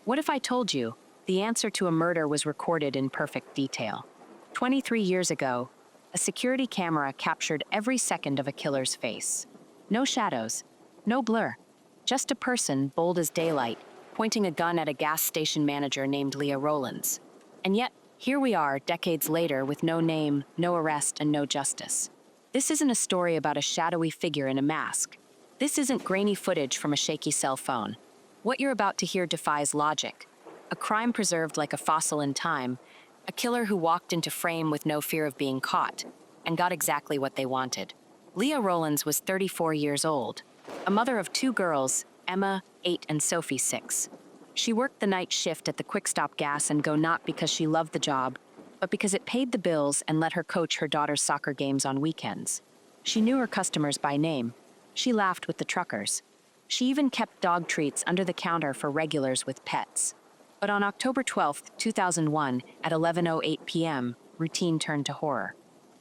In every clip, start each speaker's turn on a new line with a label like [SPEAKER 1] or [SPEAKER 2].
[SPEAKER 1] What if I told you the answer to a murder was recorded in perfect detail? 23 years ago, a security camera captured every second of a killer's face. No shadows, no blur, just a person bold as daylight, pointing a gun at a gas station manager named Leah Rowlands. And yet, here we are, decades later, with no name, no arrest, and no justice. This isn't a story about a shadowy figure in a mask. This isn't grainy footage from a shaky cell phone. What you're about to hear defies logic. A crime preserved like a fossil in time, a killer who walked into frame with no fear of being caught, and got exactly what they wanted. Leah Rowlands was 34 years old, a mother of 2 girls, Emma, 8, and Sophie, 6. She worked the night shift at the Quick Stop Gas and Go not because she loved the job, but because it paid the bills and let her coach her daughter's soccer games on weekends. She knew her customers by name. She laughed with the truckers. She even kept dog treats under the counter for regulars with pets. But on October 12, 2001, at 11:08 p.m., routine turned to horror.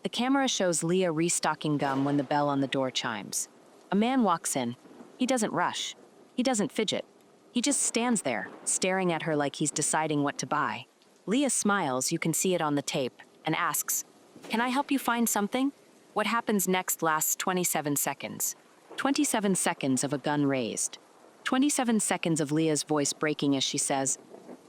[SPEAKER 1] The camera shows Leah restocking gum when the bell on the door chimes. A man walks in. He doesn't rush. He doesn't fidget. He just stands there, staring at her like he's deciding what to buy. Leah smiles, you can see it on the tape, and asks, "Can I help you find something?" What happens next lasts 27 seconds. 27 seconds of a gun raised. 27 seconds of Leah's voice breaking as she says,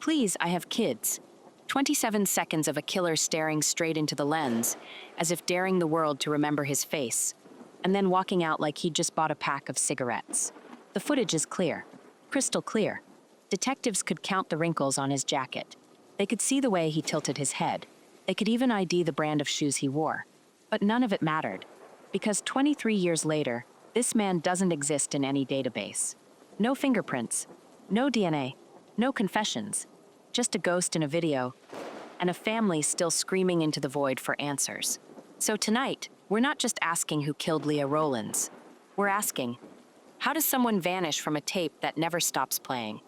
[SPEAKER 1] "Please, I have kids." 27 seconds of a killer staring straight into the lens, as if daring the world to remember his face, and then walking out like he'd just bought a pack of cigarettes. The footage is clear, crystal clear. Detectives could count the wrinkles on his jacket. They could see the way he tilted his head. They could even ID the brand of shoes he wore. But none of it mattered, because 23 years later, this man doesn't exist in any database. No fingerprints, no DNA, no confessions, just a ghost in a video, and a family still screaming into the void for answers. So tonight, we're not just asking who killed Leah Rowlands. We're asking, how does someone vanish from a tape that never stops playing?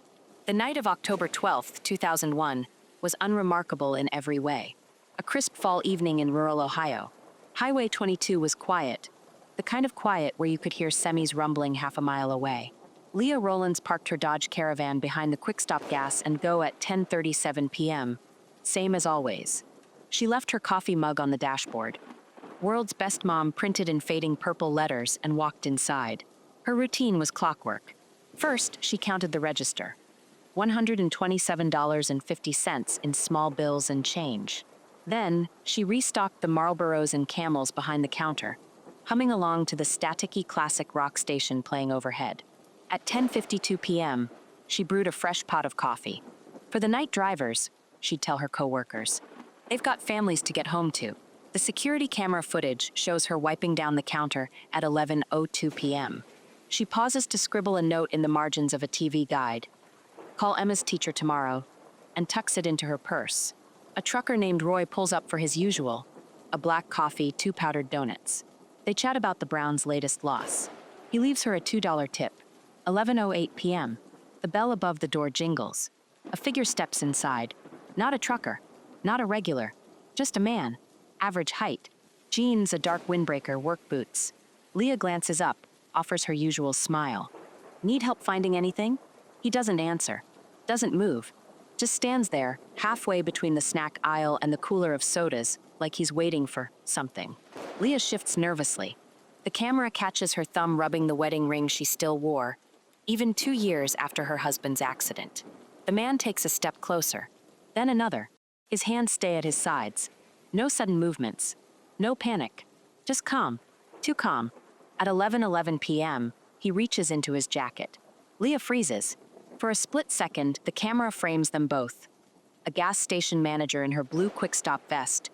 [SPEAKER 1] The night of October 12, 2001, was unremarkable in every way. A crisp fall evening in rural Ohio. Highway 22 was quiet, the kind of quiet where you could hear semis rumbling half a mile away. Leah Rowlands parked her Dodge Caravan behind the Quick Stop Gas and Go at 10:37 p.m., same as always. She left her coffee mug on the dashboard. World's Best Mom printed in fading purple letters and walked inside. Her routine was clockwork. First, she counted the register. $127.50 in small bills and change. Then, she restocked the Marlboros and Camels behind the counter, humming along to the staticky classic rock station playing overhead. At 10:52 p.m., she brewed a fresh pot of coffee. For the night drivers, she'd tell her coworkers, they've got families to get home to. The security camera footage shows her wiping down the counter at 11:02 p.m. She pauses to scribble a note in the margins of a TV guide. Call Emma's teacher tomorrow, and tucks it into her purse. A trucker named Roy pulls up for his usual, a black coffee, 2 powdered donuts. They chat about the Browns' latest loss. He leaves her a $2 tip. 11:08 p.m. The bell above the door jingles. A figure steps inside. Not a trucker, not a regular, just a man, average height, jeans, a dark windbreaker, work boots. Leah glances up, offers her usual smile. Need help finding anything? He doesn't answer, doesn't move, just stands there, halfway between the snack aisle and the cooler of sodas, like he's waiting for something. Leah shifts nervously. The camera catches her thumb rubbing the wedding ring she still wore, even 2 years after her husband's accident. The man takes a step closer, then another. His hands stay at his sides. No sudden movements, no panic, just calm, too calm. At 11:11 p.m., he reaches into his jacket. Leah freezes. For a split second, the camera frames them both. A gas station manager in her blue Quick Stop vest,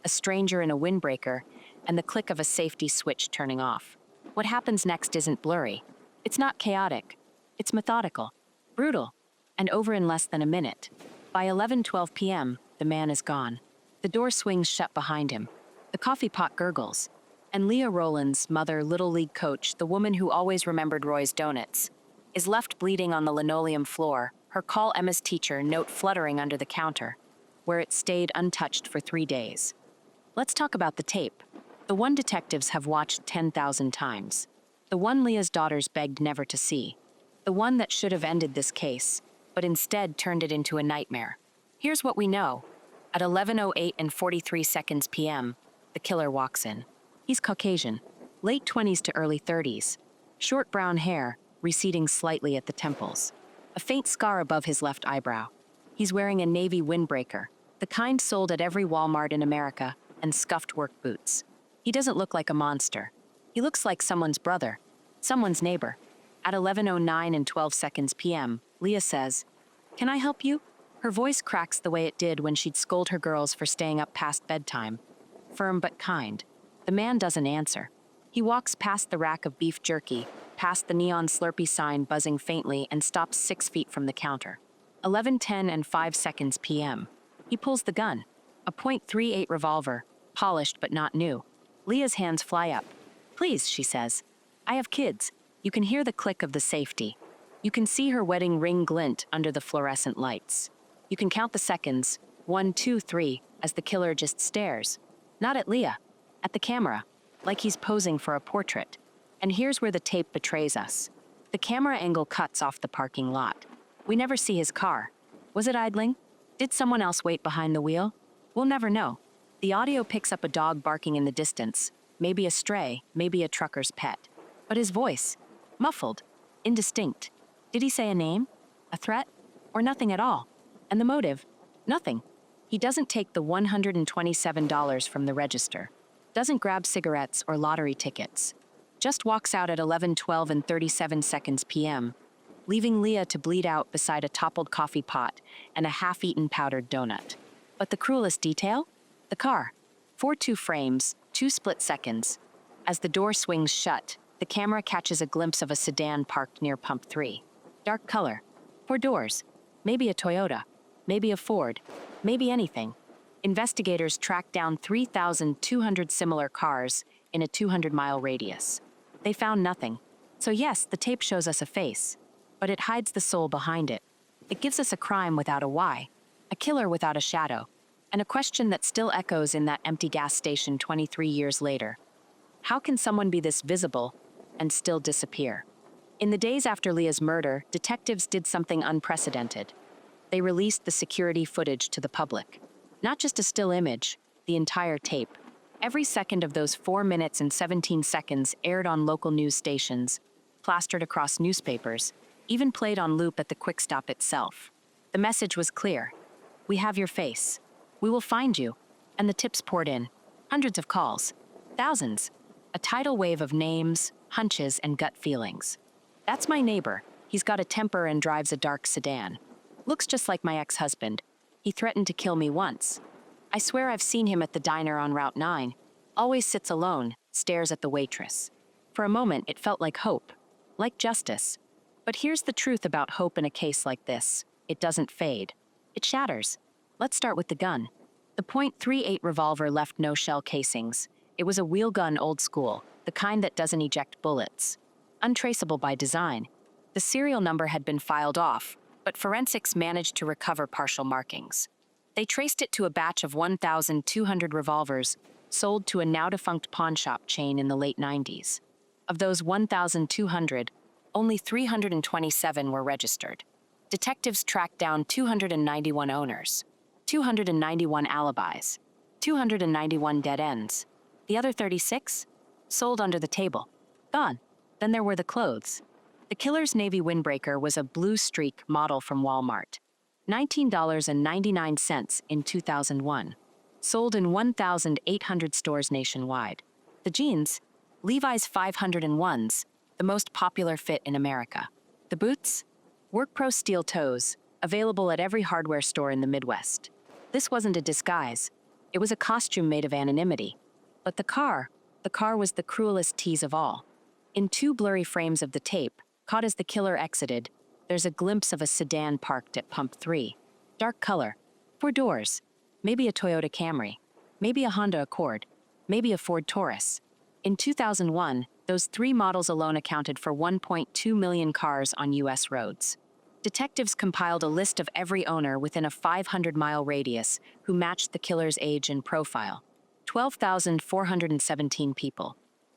[SPEAKER 1] a stranger in a windbreaker, and the click of a safety switch turning off. What happens next isn't blurry. It's not chaotic. It's methodical, brutal, and over in less than a minute. By 11:12 p.m., the man is gone. The door swings shut behind him. The coffee pot gurgles. And Leah Rowlands, mother, Little League coach, the woman who always remembered Roy's donuts, is left bleeding on the linoleum floor, her Call Emma's teacher note fluttering under the counter, where it stayed untouched for 3 days. Let's talk about the tape. The one detectives have watched 10,000 times. The one Leah's daughters begged never to see. The one that should have ended this case. but instead turned it into a nightmare. Here's what we know. At 11:08 and 43 seconds p.m., the killer walks in. He's Caucasian, late 20s to early 30s, short brown hair, receding slightly at the temples, a faint scar above his left eyebrow. He's wearing a navy windbreaker, the kind sold at every Walmart in America, and scuffed work boots. He doesn't look like a monster. He looks like someone's brother, someone's neighbor. At 11:09 and 12 seconds p.m., Leah says, "Can I help you?" Her voice cracks the way it did when she'd scold her girls for staying up past bedtime. Firm but kind. The man doesn't answer. He walks past the rack of beef jerky, past the neon Slurpee sign buzzing faintly, and stops 6 feet from the counter. 11:10 and 5 seconds p.m. He pulls the gun, a .38 revolver, polished but not new. Leah's hands fly up. "Please," she says. "I have kids." You can hear the click of the safety. You can see her wedding ring glint under the fluorescent lights. You can count the seconds, 1, 2, 3, as the killer just stares. Not at Leah, at the camera, like he's posing for a portrait. And here's where the tape betrays us. The camera angle cuts off the parking lot. We never see his car. Was it idling? Did someone else wait behind the wheel? We'll never know. The audio picks up a dog barking in the distance, maybe a stray, maybe a trucker's pet. But his voice, muffled, indistinct. Did he say a name? A threat? Or nothing at all? And the motive? Nothing. He doesn't take the $127 from the register, doesn't grab cigarettes or lottery tickets, just walks out at 11:12 and 37 seconds p.m., leaving Leah to bleed out beside a toppled coffee pot and a half-eaten powdered donut. But the cruelest detail? The car. 4:2 frames, 2 split seconds. As the door swings shut, the camera catches a glimpse of a sedan parked near pump 3. Dark color. 4 doors. Maybe a Toyota. Maybe a Ford. Maybe anything. Investigators tracked down 3,200 similar cars in a 200-mile radius. They found nothing. So yes, the tape shows us a face, but it hides the soul behind it. It gives us a crime without a why, a killer without a shadow, and a question that still echoes in that empty gas station 23 years later. How can someone be this visible and still disappear? In the days after Leah's murder, detectives did something unprecedented. They released the security footage to the public. Not just a still image, the entire tape. Every second of those 4 minutes and 17 seconds aired on local news stations, plastered across newspapers, even played on loop at the quick stop itself. The message was clear. We have your face. We will find you. And the tips poured in. Hundreds of calls. Thousands. A tidal wave of names, hunches, and gut feelings. That's my neighbor. He's got a temper and drives a dark sedan. Looks just like my ex-husband. He threatened to kill me once. I swear I've seen him at the diner on Route 9. Always sits alone, stares at the waitress. For a moment, it felt like hope. Like justice. But here's the truth about hope in a case like this. It doesn't fade. It shatters. Let's start with the gun. The .38 revolver left no shell casings. It was a wheel gun old school, the kind that doesn't eject bullets. Untraceable by design. The serial number had been filed off, but forensics managed to recover partial markings. They traced it to a batch of 1,200 revolvers sold to a now-defunct pawn shop chain in the late 90s. Of those 1,200, only 327 were registered. Detectives tracked down 291 owners, 291 alibis, 291 dead ends. The other 36? Sold under the table. Gone. Then there were the clothes. The killer's navy windbreaker was a blue streak model from Walmart. $19.99 in 2001. Sold in 1,800 stores nationwide. The jeans? Levi's 501s, the most popular fit in America. The boots? WorkPro steel toes, available at every hardware store in the Midwest. This wasn't a disguise. It was a costume made of anonymity. But the car was the cruelest tease of all. In 2 blurry frames of the tape, caught as the killer exited, there's a glimpse of a sedan parked at pump 3. Dark color, 4 doors, maybe a Toyota Camry, maybe a Honda Accord, maybe a Ford Taurus. In 2001, those 3 models alone accounted for 1.2 million cars on U.S. roads. Detectives compiled a list of every owner within a 500-mile radius who matched the killer's age and profile. 12,417 people.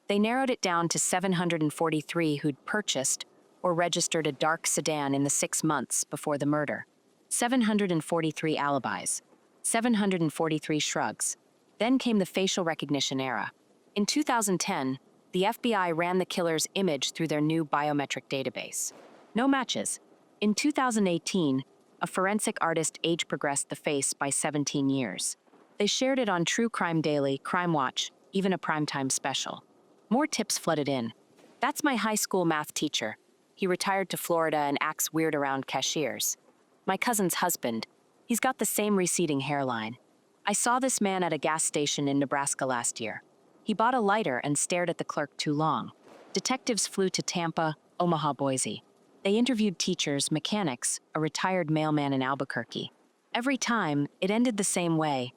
[SPEAKER 1] They narrowed it down to 743 who'd purchased or registered a dark sedan in the 6 months before the murder. 743 alibis. 743 shrugs. Then came the facial recognition era. In 2010, the FBI ran the killer's image through their new biometric database. No matches. In 2018, a forensic artist age-progressed the face by 17 years. They shared it on True Crime Daily, Crime Watch, even a primetime special. More tips flooded in. That's my high school math teacher. He retired to Florida and acts weird around cashiers. My cousin's husband. He's got the same receding hairline. I saw this man at a gas station in Nebraska last year. He bought a lighter and stared at the clerk too long. Detectives flew to Tampa, Omaha, Boise. They interviewed teachers, mechanics, a retired mailman in Albuquerque. Every time, it ended the same way.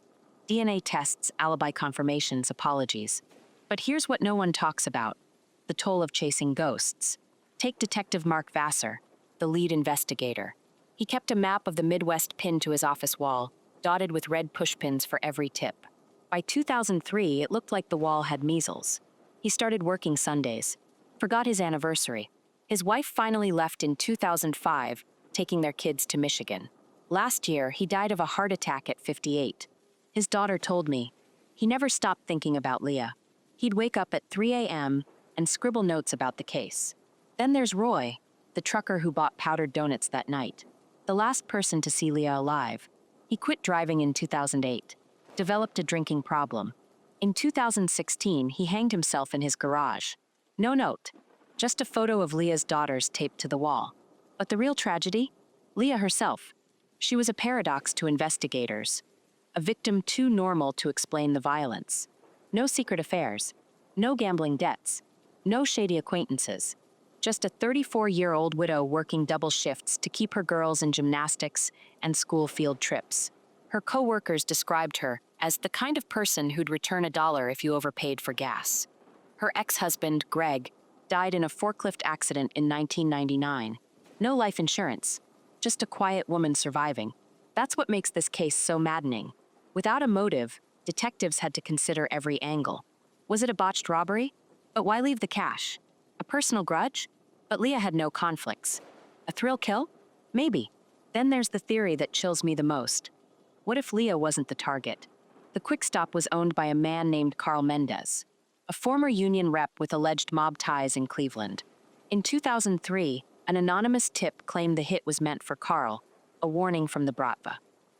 [SPEAKER 1] DNA tests, alibi confirmations, apologies. But here's what no one talks about: the toll of chasing ghosts. Take Detective Mark Vassar, the lead investigator. He kept a map of the Midwest pinned to his office wall, dotted with red pushpins for every tip. By 2003, it looked like the wall had measles. He started working Sundays. Forgot his anniversary. His wife finally left in 2005, taking their kids to Michigan. Last year, he died of a heart attack at 58. His daughter told me he never stopped thinking about Leah. He'd wake up at 3 a.m. and scribble notes about the case. Then there's Roy, the trucker who bought powdered donuts that night. The last person to see Leah alive. He quit driving in 2008, developed a drinking problem. In 2016, he hanged himself in his garage. No note, just a photo of Leah's daughters taped to the wall. But the real tragedy? Leah herself. She was a paradox to investigators, a victim too normal to explain the violence. No secret affairs, no gambling debts, no shady acquaintances. Just a 34-year-old widow working double shifts to keep her girls in gymnastics and school field trips. Her co-workers described her as the kind of person who'd return $1 if you overpaid for gas. Her ex-husband, Greg, died in a forklift accident in 1999. No life insurance, just a quiet woman surviving. That's what makes this case so maddening. Without a motive, detectives had to consider every angle. Was it a botched robbery? But why leave the cash? A personal grudge? But Leah had no conflicts. A thrill kill? Maybe. Then there's the theory that chills me the most. What if Leah wasn't the target? The Quick Stop was owned by a man named Carl Mendez, a former union rep with alleged mob ties in Cleveland. In 2003, an anonymous tip claimed the hit was meant for Carl, a warning from the Bratva.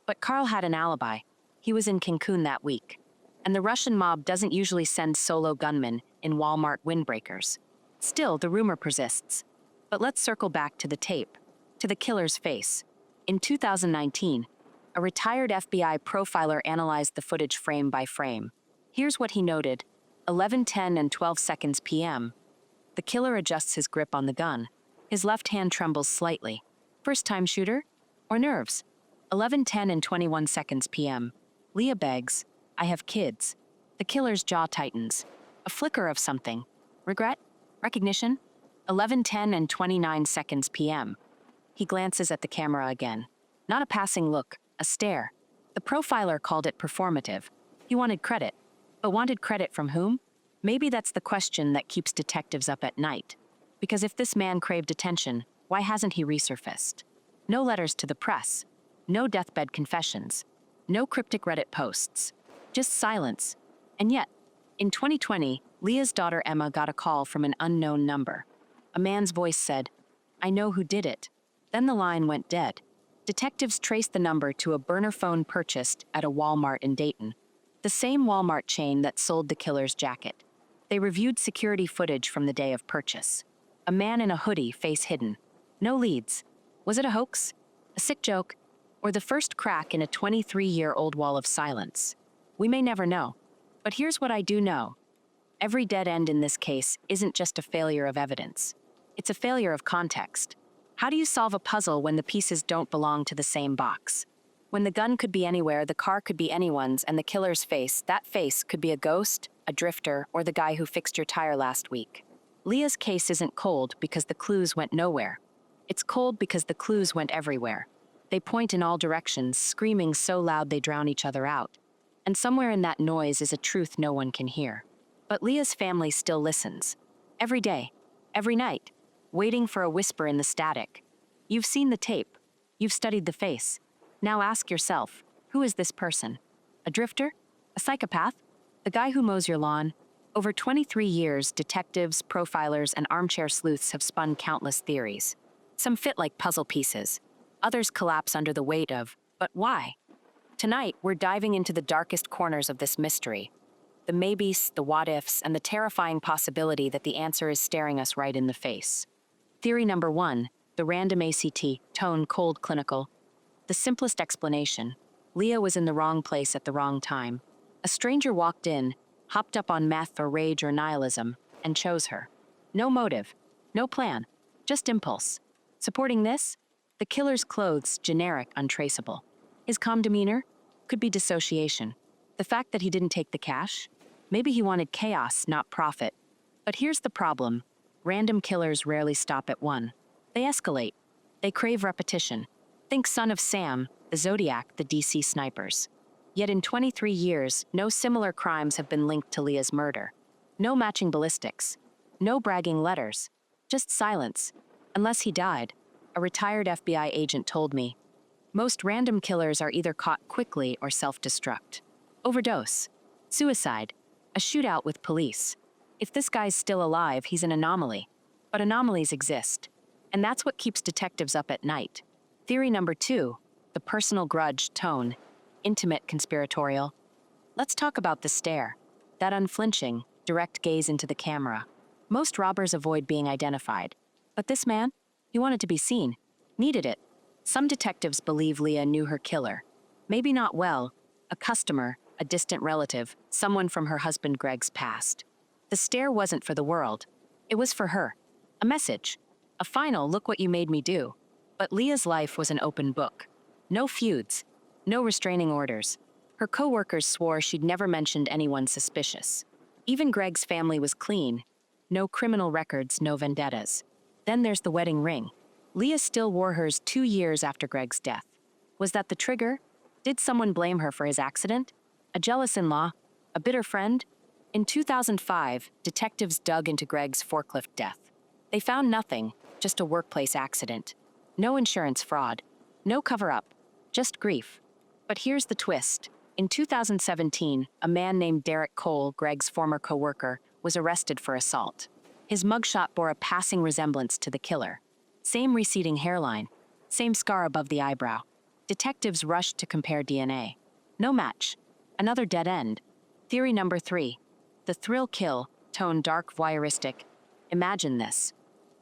[SPEAKER 1] But Carl had an alibi. He was in Cancun that week. And the Russian mob doesn't usually send solo gunmen in Walmart windbreakers. Still, the rumor persists. But let's circle back to the tape, to the killer's face. In 2019, a retired FBI profiler analyzed the footage frame by frame. Here's what he noted: 11:10 and 12 seconds p.m. The killer adjusts his grip on the gun. His left hand trembles slightly. First-time shooter? Or nerves? 11:10 and 21 seconds p.m. Leah begs, "I have kids." The killer's jaw tightens. A flicker of something. Regret? Recognition? 11:10 and 29 seconds p.m. He glances at the camera again. Not a passing look, a stare. The profiler called it performative. He wanted credit. But wanted credit from whom? Maybe that's the question that keeps detectives up at night. Because if this man craved attention, why hasn't he resurfaced? No letters to the press. No deathbed confessions. No cryptic Reddit posts. Just silence. And yet, in 2020, Leah's daughter Emma got a call from an unknown number. A man's voice said, "I know who did it." Then the line went dead. Detectives traced the number to a burner phone purchased at a Walmart in Dayton, the same Walmart chain that sold the killer's jacket. They reviewed security footage from the day of purchase. A man in a hoodie, face hidden. No leads. Was it a hoax? A sick joke? Or the first crack in a 23-year-old wall of silence? We may never know. But here's what I do know. Every dead end in this case isn't just a failure of evidence. It's a failure of context. How do you solve a puzzle when the pieces don't belong to the same box? When the gun could be anywhere, the car could be anyone's, and the killer's face, that face could be a ghost, a drifter, or the guy who fixed your tire last week. Leah's case isn't cold because the clues went nowhere. It's cold because the clues went everywhere. They point in all directions, screaming so loud they drown each other out. And somewhere in that noise is a truth no one can hear. But Leah's family still listens. Every day. Every night. waiting for a whisper in the static. You've seen the tape. You've studied the face. Now ask yourself, who is this person? A drifter? A psychopath? The guy who mows your lawn? Over 23 years, detectives, profilers, and armchair sleuths have spun countless theories. Some fit like puzzle pieces. Others collapse under the weight of, but why? Tonight, we're diving into the darkest corners of this mystery. The maybes, the what-ifs, and the terrifying possibility that the answer is staring us right in the face. Theory number 1, the random ACT, tone, cold, clinical. The simplest explanation. Leah was in the wrong place at the wrong time. A stranger walked in, hopped up on meth or rage or nihilism, and chose her. No motive, no plan, just impulse. Supporting this? The killer's clothes, generic, untraceable. His calm demeanor? Could be dissociation. The fact that he didn't take the cash? Maybe he wanted chaos, not profit. But here's the problem. Random killers rarely stop at one. They escalate. They crave repetition. Think Son of Sam, the Zodiac, the DC snipers. Yet in 23 years, no similar crimes have been linked to Leah's murder. No matching ballistics. No bragging letters. Just silence. Unless he died, a retired FBI agent told me. Most random killers are either caught quickly or self-destruct. Overdose. Suicide. A shootout with police. If this guy's still alive, he's an anomaly. But anomalies exist. And that's what keeps detectives up at night. Theory number 2, the personal grudge, tone, intimate, conspiratorial. Let's talk about the stare. That unflinching, direct gaze into the camera. Most robbers avoid being identified. But this man? He wanted to be seen. Needed it. Some detectives believe Leah knew her killer. Maybe not well. A customer, a distant relative, someone from her husband Greg's past. The stare wasn't for the world. It was for her. A message. A final, look what you made me do. But Leah's life was an open book. No feuds. No restraining orders. Her co-workers swore she'd never mentioned anyone suspicious. Even Greg's family was clean. No criminal records, no vendettas. Then there's the wedding ring. Leah still wore hers 2 years after Greg's death. Was that the trigger? Did someone blame her for his accident? A jealous in-law? A bitter friend? In 2005, detectives dug into Greg's forklift death. They found nothing, just a workplace accident. No insurance fraud. No cover-up. Just grief. But here's the twist. In 2017, a man named Derek Cole, Greg's former co-worker, was arrested for assault. His mugshot bore a passing resemblance to the killer. Same receding hairline. Same scar above the eyebrow. Detectives rushed to compare DNA. No match. Another dead end. Theory number 3. The thrill kill, tone dark voyeuristic. Imagine this.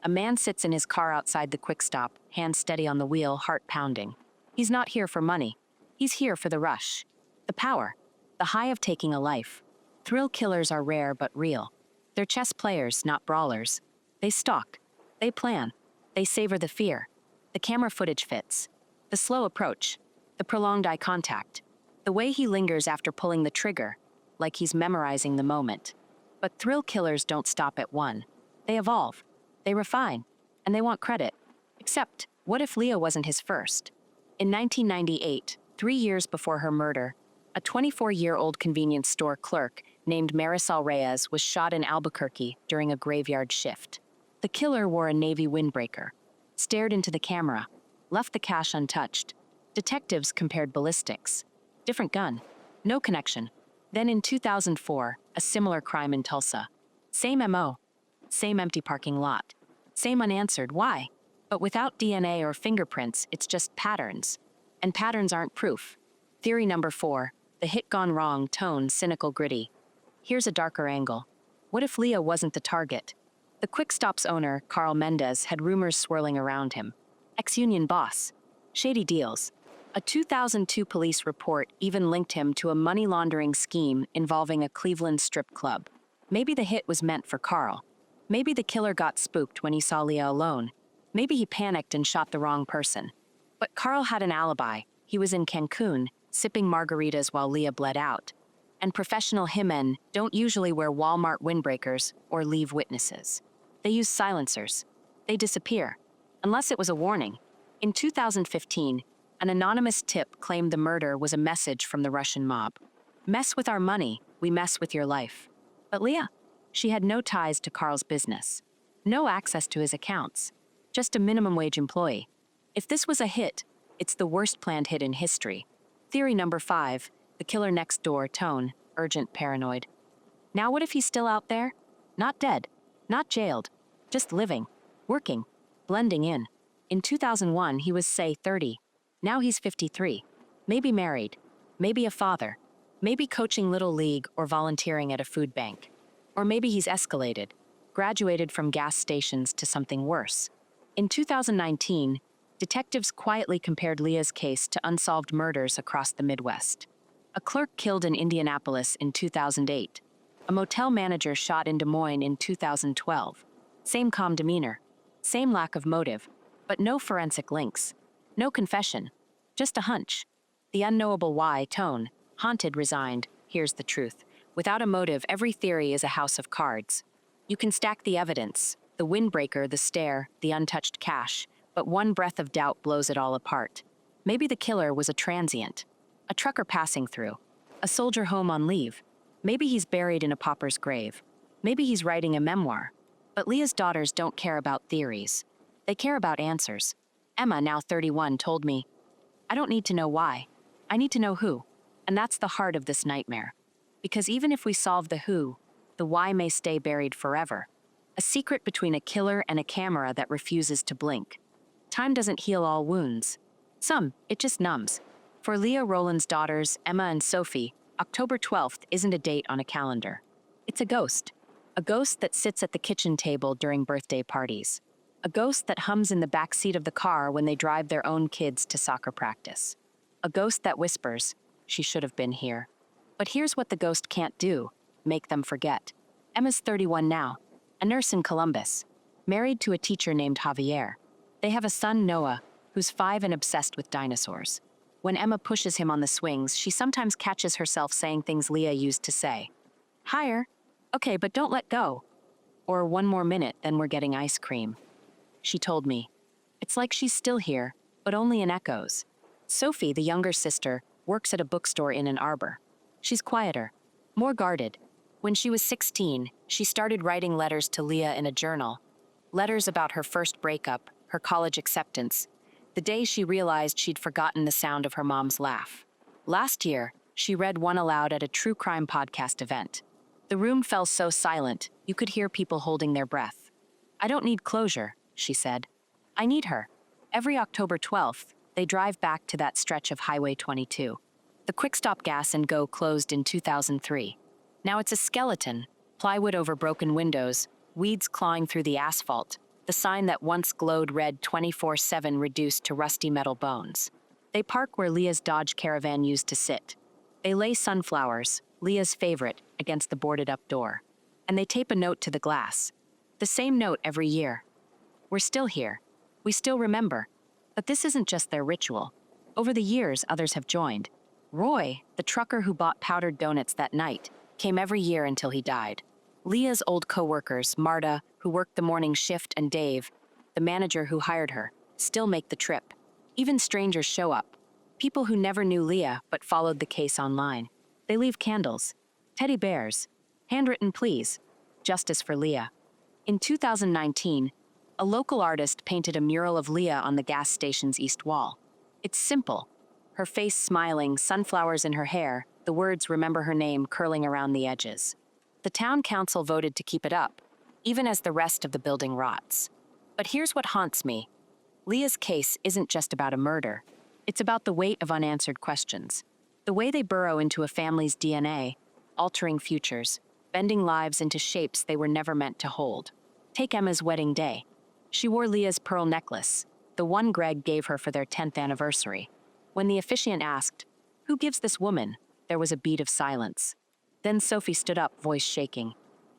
[SPEAKER 1] A man sits in his car outside the quick stop, hands steady on the wheel, heart pounding. He's not here for money. He's here for the rush. The power. The high of taking a life. Thrill killers are rare but real. They're chess players, not brawlers. They stalk. They plan. They savor the fear. The camera footage fits. The slow approach. The prolonged eye contact. The way he lingers after pulling the trigger, like he's memorizing the moment. But thrill killers don't stop at one. They evolve. They refine, and they want credit. Except, what if Leah wasn't his first? In 1998, 3 years before her murder, a 24-year-old convenience store clerk named Marisol Reyes was shot in Albuquerque during a graveyard shift. The killer wore a navy windbreaker, stared into the camera, left the cash untouched. Detectives compared ballistics. Different gun. No connection. Then in 2004, a similar crime in Tulsa. Same MO. Same empty parking lot. Same unanswered why. But without DNA or fingerprints, it's just patterns. And patterns aren't proof. Theory number 4, the hit gone wrong, tone, cynical, gritty. Here's a darker angle. What if Leah wasn't the target? The Quick Stop's owner, Carl Mendez, had rumors swirling around him. Ex-union boss. Shady deals. A 2002 police report even linked him to a money laundering scheme involving a Cleveland strip club. Maybe the hit was meant for Carl. Maybe the killer got spooked when he saw Leah alone. Maybe he panicked and shot the wrong person. But Carl had an alibi. He was in Cancun, sipping margaritas while Leah bled out. And professional hitmen don't usually wear Walmart windbreakers or leave witnesses. They use silencers. They disappear. Unless it was a warning. In 2015, an anonymous tip claimed the murder was a message from the Russian mob. Mess with our money, we mess with your life. But Leah? She had no ties to Carl's business. No access to his accounts. Just a minimum wage employee. If this was a hit, it's the worst planned hit in history. Theory number 5, the killer next door, tone, urgent, paranoid. Now what if he's still out there? Not dead, not jailed, just living, working, blending in. In 2001, he was, say, 30. Now he's 53. Maybe married, maybe a father, maybe coaching Little League or volunteering at a food bank. Or maybe he's escalated, graduated from gas stations to something worse. In 2019, detectives quietly compared Leah's case to unsolved murders across the Midwest. A clerk killed in Indianapolis in 2008. A motel manager shot in Des Moines in 2012. Same calm demeanor, same lack of motive, but no forensic links. No confession, just a hunch. The unknowable why tone, haunted, resigned, here's the truth. Without a motive, every theory is a house of cards. You can stack the evidence, the windbreaker, the stare, the untouched cash, but one breath of doubt blows it all apart. Maybe the killer was a transient, a trucker passing through, a soldier home on leave. Maybe he's buried in a pauper's grave. Maybe he's writing a memoir. But Leah's daughters don't care about theories. They care about answers. Emma, now 31, told me, "I don't need to know why. I need to know who." And that's the heart of this nightmare. Because even if we solve the who, the why may stay buried forever. A secret between a killer and a camera that refuses to blink. Time doesn't heal all wounds. Some, it just numbs. For Leah Rowland's daughters, Emma and Sophie, October 12th isn't a date on a calendar. It's a ghost. A ghost that sits at the kitchen table during birthday parties. A ghost that hums in the backseat of the car when they drive their own kids to soccer practice. A ghost that whispers, "She should have been here." But here's what the ghost can't do, make them forget. Emma's 31 now, a nurse in Columbus, married to a teacher named Javier. They have a son, Noah, who's 5 and obsessed with dinosaurs. When Emma pushes him on the swings, she sometimes catches herself saying things Leah used to say. "Higher. Okay, but don't let go." Or, "One more minute, then we're getting ice cream." She told me, "It's like she's still here, but only in echoes." Sophie, the younger sister, works at a bookstore in Ann Arbor. She's quieter, more guarded. When she was 16, she started writing letters to Leah in a journal. Letters about her first breakup, her college acceptance, the day she realized she'd forgotten the sound of her mom's laugh. Last year, she read one aloud at a true crime podcast event. The room fell so silent, you could hear people holding their breath. "I don't need closure," she said. "I need her." Every October 12th, they drive back to that stretch of Highway 22. The Quick Stop Gas and Go closed in 2003. Now it's a skeleton, plywood over broken windows, weeds clawing through the asphalt, the sign that once glowed red 24/7 reduced to rusty metal bones. They park where Leah's Dodge Caravan used to sit. They lay sunflowers, Leah's favorite, against the boarded-up door. And they tape a note to the glass. The same note every year. "We're still here. We still remember." But this isn't just their ritual. Over the years, others have joined. Roy, the trucker who bought powdered donuts that night, came every year until he died. Leah's old co-workers, Marta, who worked the morning shift, and Dave, the manager who hired her, still make the trip. Even strangers show up. People who never knew Leah but followed the case online. They leave candles, teddy bears, handwritten pleas, justice for Leah. In 2019, a local artist painted a mural of Leah on the gas station's east wall. It's simple. Her face smiling, sunflowers in her hair, the words "Remember her name" curling around the edges. The town council voted to keep it up, even as the rest of the building rots. But here's what haunts me. Leah's case isn't just about a murder. It's about the weight of unanswered questions. The way they burrow into a family's DNA, altering futures, bending lives into shapes they were never meant to hold. Take Emma's wedding day. She wore Leah's pearl necklace, the one Greg gave her for their 10th anniversary. When the officiant asked, "Who gives this woman?" there was a beat of silence. Then Sophie stood up, voice shaking.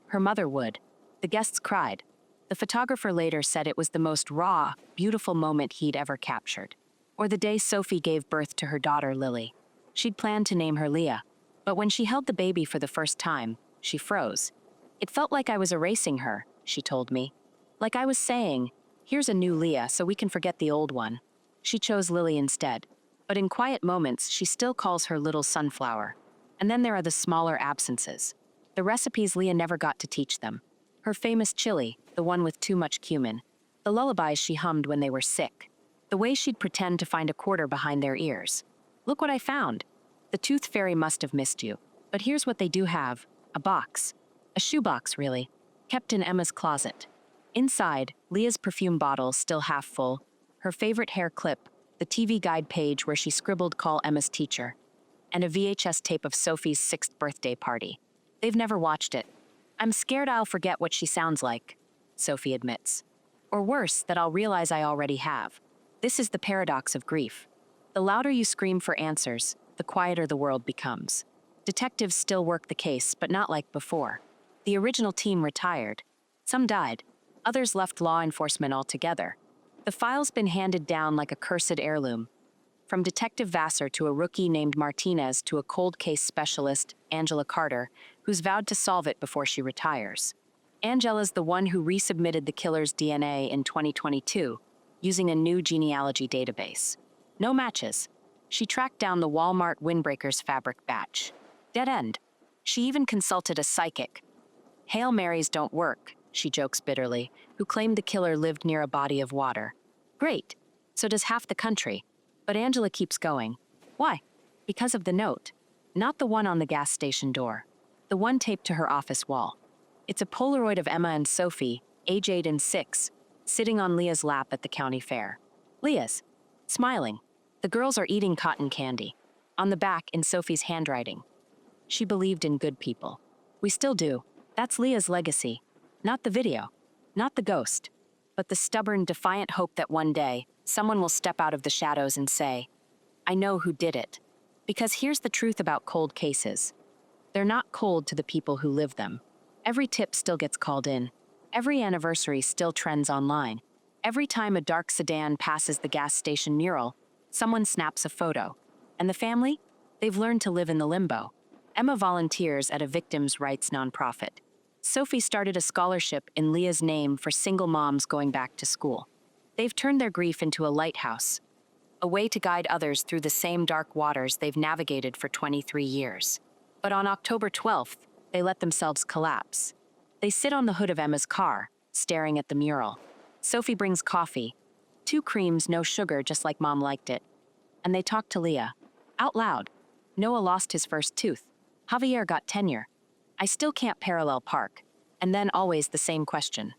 [SPEAKER 1] Her mother would. The guests cried. The photographer later said it was the most raw, beautiful moment he'd ever captured. Or the day Sophie gave birth to her daughter, Lily. She'd planned to name her Leah, but when she held the baby for the first time, she froze. "It felt like I was erasing her," she told me. "Like I was saying, here's a new Leah so we can forget the old one." She chose Lily instead, but in quiet moments, she still calls her little sunflower. And then there are the smaller absences. The recipes Leah never got to teach them. Her famous chili, the one with too much cumin. The lullabies she hummed when they were sick. The way she'd pretend to find a quarter behind their ears. Look what I found. The tooth fairy must have missed you. But here's what they do have. A box. A shoebox, really. Kept in Emma's closet. Inside, Leah's perfume bottle still half full, her favorite hair clip, the TV guide page where she scribbled "Call Emma's teacher," and a VHS tape of Sophie's 6th birthday party. They've never watched it. I'm scared I'll forget what she sounds like, Sophie admits. Or worse, that I'll realize I already have. This is the paradox of grief. The louder you scream for answers, the quieter the world becomes. Detectives still work the case, but not like before. The original team retired. Some died. Others left law enforcement altogether. The file's been handed down like a cursed heirloom. From Detective Vassar to a rookie named Martinez to a cold case specialist, Angela Carter, who's vowed to solve it before she retires. Angela's the one who resubmitted the killer's DNA in 2022, using a new genealogy database. No matches. She tracked down the Walmart windbreakers fabric batch. Dead end. She even consulted a psychic. Hail Marys don't work, she jokes bitterly, who claimed the killer lived near a body of water. Great. So does half the country. But Angela keeps going. Why? Because of the note. Not the one on the gas station door. The one taped to her office wall. It's a Polaroid of Emma and Sophie, age 8 and 6, sitting on Leah's lap at the county fair. Leah's. Smiling. The girls are eating cotton candy. On the back, in Sophie's handwriting. She believed in good people. We still do. That's Leah's legacy. Not the video. Not the ghost. But the stubborn, defiant hope that one day, someone will step out of the shadows and say, I know who did it. Because here's the truth about cold cases. They're not cold to the people who live them. Every tip still gets called in. Every anniversary still trends online. Every time a dark sedan passes the gas station mural, someone snaps a photo. And the family? They've learned to live in the limbo. Emma volunteers at a victims' rights nonprofit. Sophie started a scholarship in Leah's name for single moms going back to school. They've turned their grief into a lighthouse, a way to guide others through the same dark waters they've navigated for 23 years. But on October 12th, they let themselves collapse. They sit on the hood of Emma's car, staring at the mural. Sophie brings coffee. 2 creams, no sugar, just like Mom liked it. And they talk to Leah. Out loud. Noah lost his first tooth. Javier got tenure. I still can't parallel park. And then always the same question.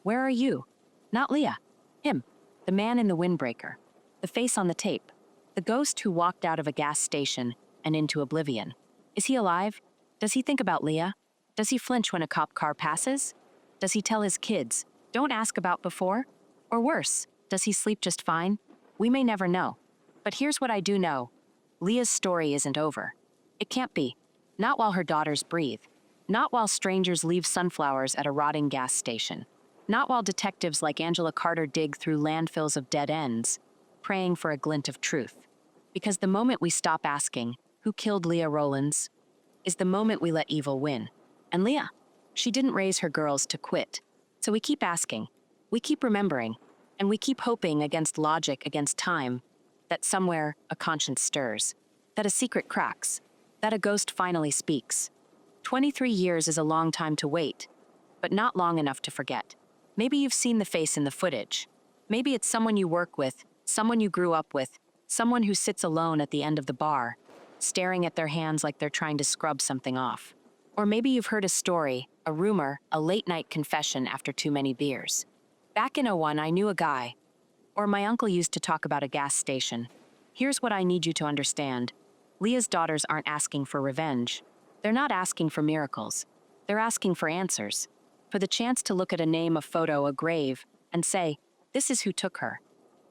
[SPEAKER 1] Where are you? Not Leah. Him. The man in the windbreaker. The face on the tape. The ghost who walked out of a gas station and into oblivion. Is he alive? Does he think about Leah? Does he flinch when a cop car passes? Does he tell his kids, don't ask about before? Or worse, does he sleep just fine? We may never know. But here's what I do know. Leah's story isn't over. It can't be. Not while her daughters breathe. Not while strangers leave sunflowers at a rotting gas station. Not while detectives like Angela Carter dig through landfills of dead ends, praying for a glint of truth. Because the moment we stop asking, who killed Leah Rowlands, is the moment we let evil win. And Leah, she didn't raise her girls to quit. So we keep asking, we keep remembering, and we keep hoping against logic, against time, that somewhere a conscience stirs, that a secret cracks, that a ghost finally speaks. 23 years is a long time to wait, but not long enough to forget. Maybe you've seen the face in the footage. Maybe it's someone you work with, someone you grew up with, someone who sits alone at the end of the bar, staring at their hands like they're trying to scrub something off. Or maybe you've heard a story, a rumor, a late-night confession after too many beers. Back in '01, I knew a guy, or my uncle used to talk about a gas station. Here's what I need you to understand. Leah's daughters aren't asking for revenge. They're not asking for miracles. They're asking for answers. For the chance to look at a name, a photo, a grave, and say, this is who took her.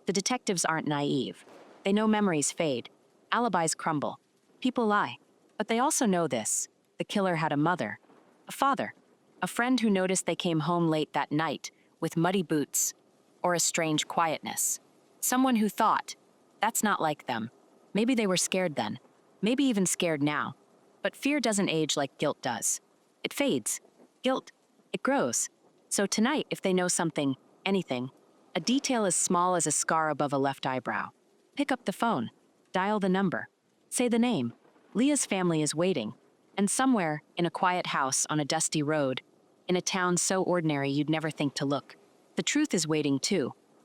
[SPEAKER 1] The detectives aren't naive. They know memories fade. Alibis crumble. People lie. But they also know this. The killer had a mother, a father, a friend who noticed they came home late that night with muddy boots or a strange quietness. Someone who thought, that's not like them. Maybe they were scared then, maybe even scared now. But fear doesn't age like guilt does. It fades. Guilt, it grows. So tonight, if they know something, anything, a detail as small as a scar above a left eyebrow, pick up the phone, dial the number, say the name. Leah's family is waiting. And somewhere, in a quiet house on a dusty road, in a town so ordinary you'd never think to look. The truth is waiting too,